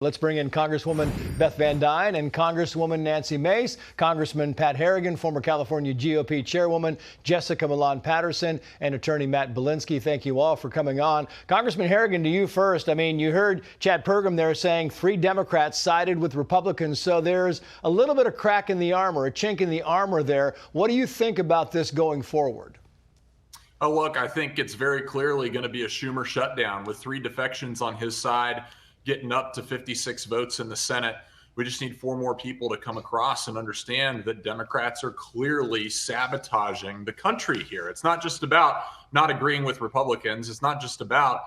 Let's bring in Congresswoman Beth Van Duyne and Congresswoman Nancy Mace, Congressman Pat Harrigan, former California GOP chairwoman Jessica Milan Patterson, and attorney Matt Belinsky. Thank you all for coming on. Congressman Harrigan, to you first. I mean, you heard Chad Pergam there saying 3 Democrats sided with Republicans, so there's a little bit of crack in the armor, a chink in the armor there. What do you think about this going forward? Oh, look, I think it's very clearly going to be a Schumer shutdown with 3 defections on his side, getting up to 56 votes in the Senate. We just need 4 more people to come across and understand that Democrats are clearly sabotaging the country here. It's not just about not agreeing with Republicans. It's not just about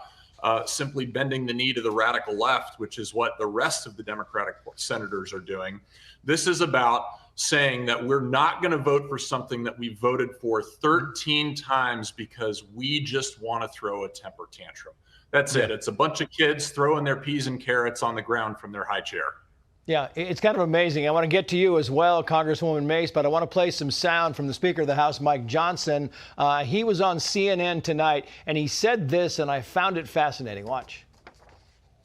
simply bending the knee to the radical left, which is what the rest of the Democratic senators are doing. This is about saying that we're not going to vote for something that we voted for 13 times because we just want to throw a temper tantrum. That's it. It's a bunch of kids throwing their peas and carrots on the ground from their high chair. Yeah, it's kind of amazing. I want to get to you as well, Congresswoman Mace, but I want to play some sound from the Speaker of the House, Mike Johnson. He was on CNN tonight, and he said this, and I found it fascinating. Watch.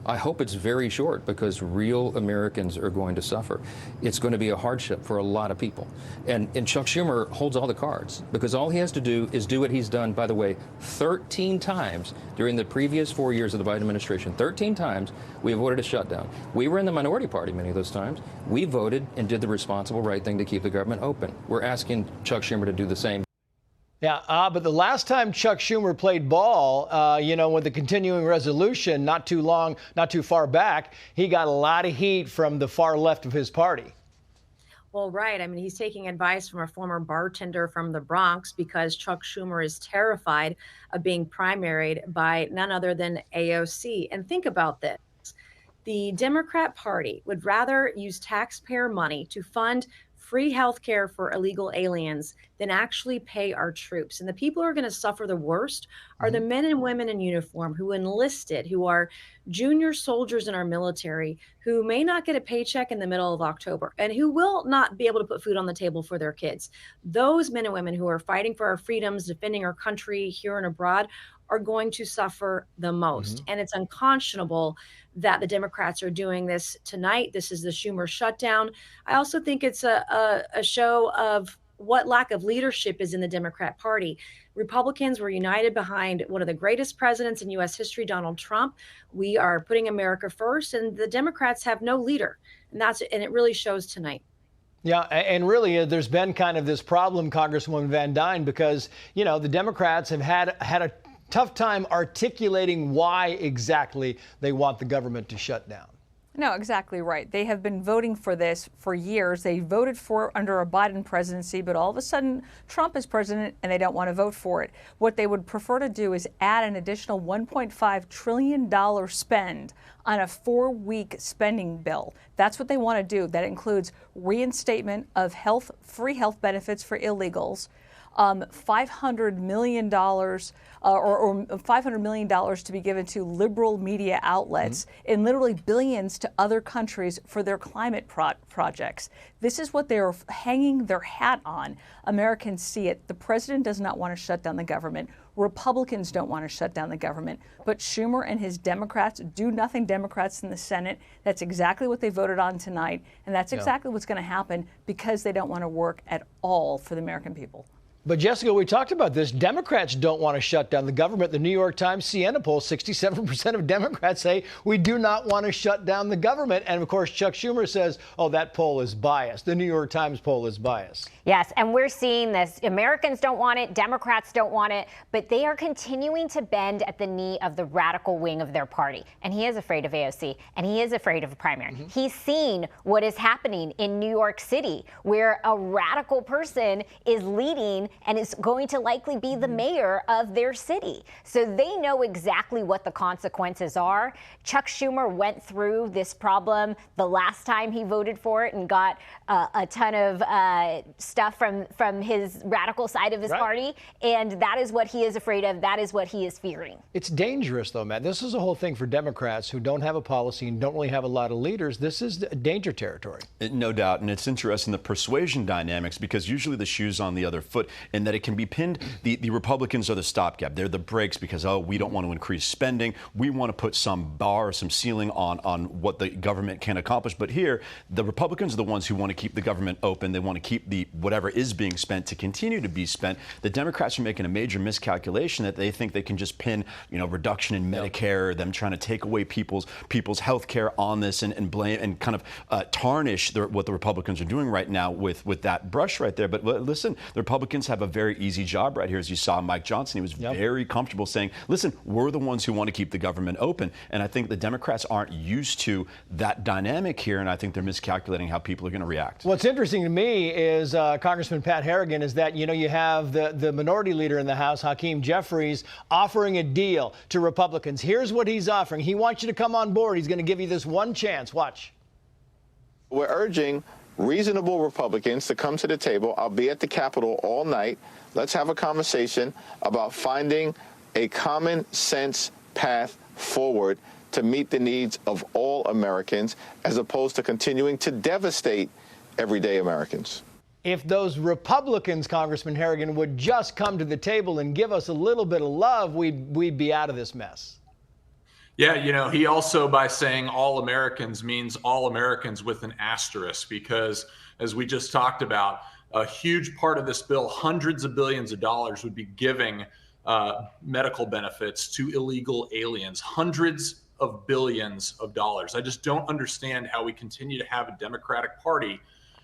I hope it's very short because real Americans are going to suffer. It's going to be a hardship for a lot of people. And Chuck Schumer holds all the cards because all he has to do is do what he's done, by the way, 13 times during the previous 4 years of the Biden administration. 13 times we avoided a shutdown. We were in the minority party many of those times. We voted and did the responsible right thing to keep the government open. We're asking Chuck Schumer to do the same. Yeah, but the last time Chuck Schumer played ball, with the continuing resolution, not too far back, he got a lot of heat from the far left of his party. Well, right. I mean, he's taking advice from a former bartender from the Bronx because Chuck Schumer is terrified of being primaried by none other than AOC. And think about this. The Democrat Party would rather use taxpayer money to fund free health care for illegal aliens than actually pay our troops. And the people who are going to suffer the worst are the men and women in uniform who enlisted, who are junior soldiers in our military, who may not get a paycheck in the middle of October and who will not be able to put food on the table for their kids. Those men and women who are fighting for our freedoms, defending our country here and abroad are going to suffer the most. And it's unconscionable that the Democrats are doing this tonight. This is the Schumer shutdown. I also think it's a show of what lack of leadership is in the Democrat Party. Republicans were united behind one of the greatest presidents in U.S. history, Donald Trump. We are putting America first, and the Democrats have no leader. And it really shows tonight. Yeah, and really, there's been kind of this problem, Congresswoman Van Duyne, because, the Democrats have had a tough time articulating why exactly they want the government to shut down. No, exactly right. They have been voting for this for years. They voted for it under a Biden presidency, but all of a sudden Trump is president and they don't want to vote for it. What they would prefer to do is add an additional $1.5 trillion spend on a 4-week spending bill. That's what they want to do. That includes reinstatement of free health benefits for illegals, $500 million or $500 million to be given to liberal media outlets and literally billions to other countries for their climate projects. This is what they're hanging their hat on. Americans see it. The president does not want to shut down the government. Republicans don't want to shut down the government. But Schumer and his Democrats, do-nothing Democrats in the Senate, that's exactly what they voted on tonight. And that's exactly what's going to happen because they don't want to work at all for the American people. But, Jessica, we talked about this. Democrats don't want to shut down the government. The New York Times Siena poll, 67% of Democrats say we do not want to shut down the government. And, of course, Chuck Schumer says, oh, that poll is biased. The New York Times poll is biased. Yes, and we're seeing this. Americans don't want it. Democrats don't want it. But they are continuing to bend at the knee of the radical wing of their party. And he is afraid of AOC, and he is afraid of a primary. He's seen what is happening in New York City, where a radical person is leading and is going to likely be the mayor of their city. So they know exactly what the consequences are. Chuck Schumer went through this problem the last time he voted for it and got a ton of stuff from his radical side of his party. And that is what he is afraid of. That is what he is fearing. It's dangerous, though, Matt. This is a whole thing for Democrats who don't have a policy and don't really have a lot of leaders. This is danger territory. No doubt. And it's interesting, the persuasion dynamics, because usually the shoe's on the other foot. and that it can be pinned. The Republicans are the stopgap. They're the brakes because, oh, we don't want to increase spending. We want to put some bar, some ceiling on what the government can accomplish. But here, the Republicans are the ones who want to keep the government open. They want to keep whatever is being spent to continue to be spent. The Democrats are making a major miscalculation that they think they can just pin, reduction in Medicare, them trying to take away people's health care on this and blame and kind of tarnish what the Republicans are doing right now with that brush right there. But listen, the Republicans have a very easy job right here. As you saw Mike Johnson, he was very comfortable saying, listen, we're the ones who want to keep the government open. And I think the Democrats aren't used to that dynamic here, and I think they're miscalculating how people are going to react. What's interesting to me is Congressman Pat Harrigan is that, you have the minority leader in the House, Hakeem Jeffries, offering a deal to Republicans. Here's what he's offering. He wants you to come on board. He's going to give you this one chance. Watch. We're urging reasonable Republicans to come to the table. I'll be at the Capitol all night. Let's have a conversation about finding a common sense path forward to meet the needs of all Americans, as opposed to continuing to devastate everyday Americans. If those Republicans, Congressman Harrigan, would just come to the table and give us a little bit of love, we'd be out of this mess. Yeah, he also, by saying all Americans, means all Americans with an asterisk, because as we just talked about, a huge part of this bill, hundreds of billions of dollars, would be giving medical benefits to illegal aliens, hundreds of billions of dollars. I just don't understand how we continue to have a Democratic Party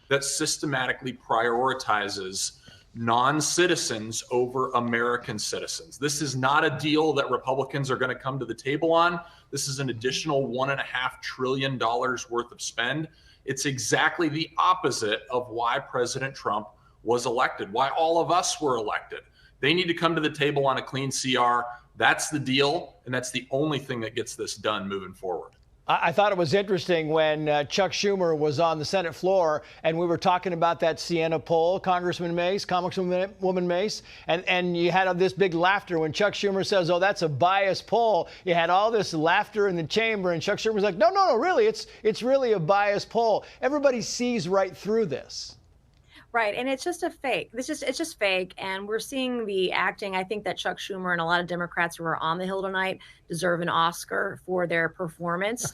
that systematically prioritizes non-citizens over American citizens. This is not a deal that Republicans are going to come to the table on. This is an additional $1.5 trillion worth of spend. It's exactly the opposite of why President Trump was elected, why all of us were elected. They need to come to the table on a clean CR. That's the deal, and that's the only thing that gets this done moving forward. I thought it was interesting when Chuck Schumer was on the Senate floor and we were talking about that Siena poll, Congresswoman Mace, and you had this big laughter when Chuck Schumer says, oh, that's a biased poll. You had all this laughter in the chamber, and Chuck Schumer was like, no, really, it's really a biased poll. Everybody sees right through this. Right. And it's just a fake. It's just fake. And we're seeing the acting. I think that Chuck Schumer and a lot of Democrats who are on the Hill tonight deserve an Oscar for their performance.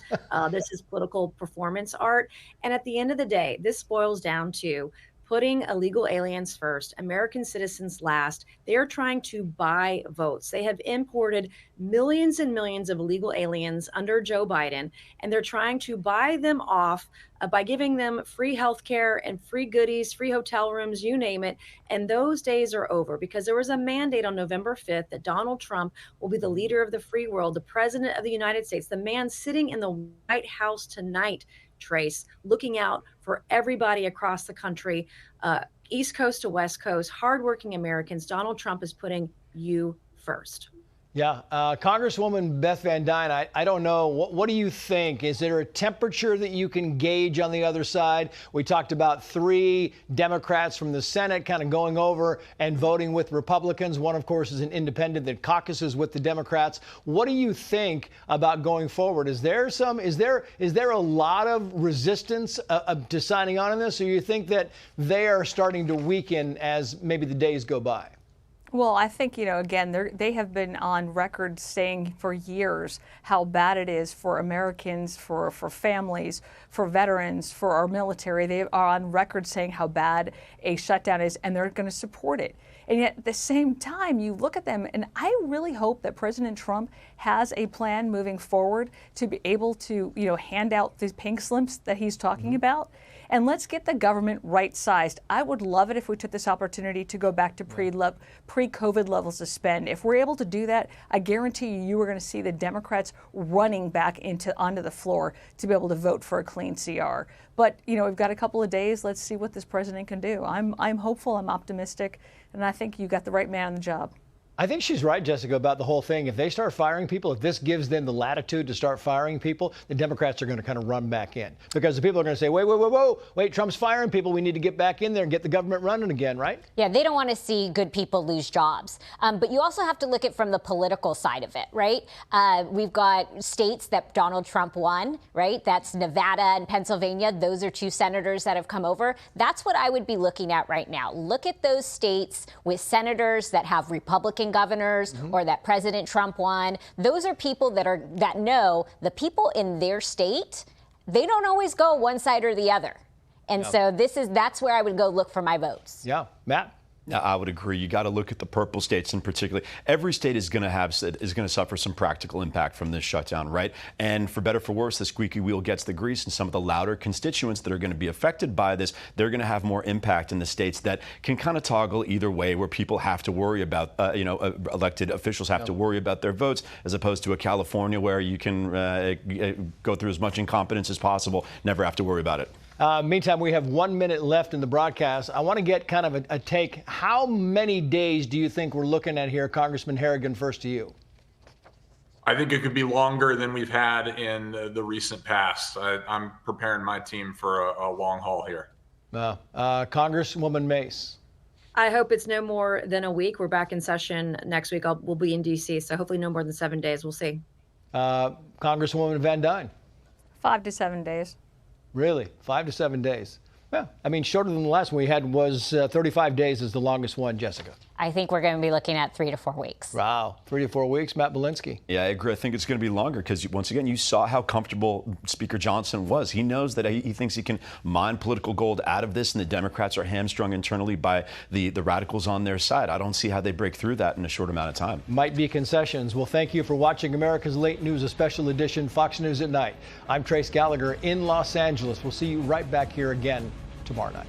This is political performance art. And at the end of the day, this boils down to putting illegal aliens first, American citizens last. They are trying to buy votes. They have imported millions and millions of illegal aliens under Joe Biden, and they're trying to buy them off by giving them free health care and free goodies, free hotel rooms, you name it. And those days are over, because there was a mandate on November 5th that Donald Trump will be the leader of the free world, the president of the United States, the man sitting in the White House tonight, Trace, looking out for everybody across the country, East Coast to West Coast, hardworking Americans. Donald Trump is putting you first. Yeah. Congresswoman Beth Van Duyne, I don't know. What do you think? Is there a temperature that you can gauge on the other side? We talked about 3 Democrats from the Senate kind of going over and voting with Republicans. One, of course, is an independent that caucuses with the Democrats. What do you think about going forward? Is there a lot of resistance to signing on in this, or you think that they are starting to weaken as maybe the days go by? Well, I think, again, they have been on record saying for years how bad it is for Americans, for families, for veterans, for our military. They are on record saying how bad a shutdown is, and they're going to support it. And yet at the same time, you look at them, and I really hope that President Trump has a plan moving forward to be able to, hand out these pink slips that he's talking about. And let's get the government right-sized. I would love it if we took this opportunity to go back to pre-COVID levels of spend. If we're able to do that, I guarantee you are going to see the Democrats running back onto the floor to be able to vote for a clean CR. But, we've got a couple of days. Let's see what this president can do. I'm hopeful. I'm optimistic. And I think you got the right man on the job. I think she's right, Jessica, about the whole thing. If they start firing people, if this gives them the latitude to start firing people, the Democrats are going to kind of run back in. Because the people are going to say, wait, Trump's firing people. We need to get back in there and get the government running again, right? Yeah, they don't want to see good people lose jobs. But you also have to look at from the political side of it, right? We've got states that Donald Trump won, right? That's Nevada and Pennsylvania. Those are two senators that have come over. That's what I would be looking at right now. Look at those states with senators that have Republican governors or that President Trump won. Those are people that know the people in their state, they don't always go one side or the other. And so that's where I would go look for my votes. Yeah. Matt? I would agree. You got to look at the purple states in particular. Every state is going to suffer some practical impact from this shutdown, right? And for better or for worse, the squeaky wheel gets the grease, and some of the louder constituents that are going to be affected by this, they're going to have more impact in the states that can kind of toggle either way, where people have to worry about, elected officials have to worry about their votes, as opposed to a California where you can go through as much incompetence as possible, never have to worry about it. Meantime, we have 1 minute left in the broadcast. I want to get kind of a take. How many days do you think we're looking at here? Congressman Harrigan, first to you. I think it could be longer than we've had in the recent past. I'm preparing my team for a long haul here. Congresswoman Mace. I hope it's no more than a week. We're back in session next week. We'll be in D.C., so hopefully no more than 7 days. We'll see. Congresswoman Van Dyne. 5 to 7 days. Really? 5 to 7 days. Well, I mean, shorter than the last one we had was 35 days is the longest one, Jessica. I think we're going to be looking at 3 to 4 weeks. Wow. 3 to 4 weeks. Matt Belinsky. Yeah, I agree. I think it's going to be longer because, once again, you saw how comfortable Speaker Johnson was. He knows that he thinks he can mine political gold out of this, and the Democrats are hamstrung internally by the radicals on their side. I don't see how they break through that in a short amount of time. Might be concessions. Well, thank you for watching America's Late News, a special edition Fox News at Night. I'm Trace Gallagher in Los Angeles. We'll see you right back here again tomorrow night.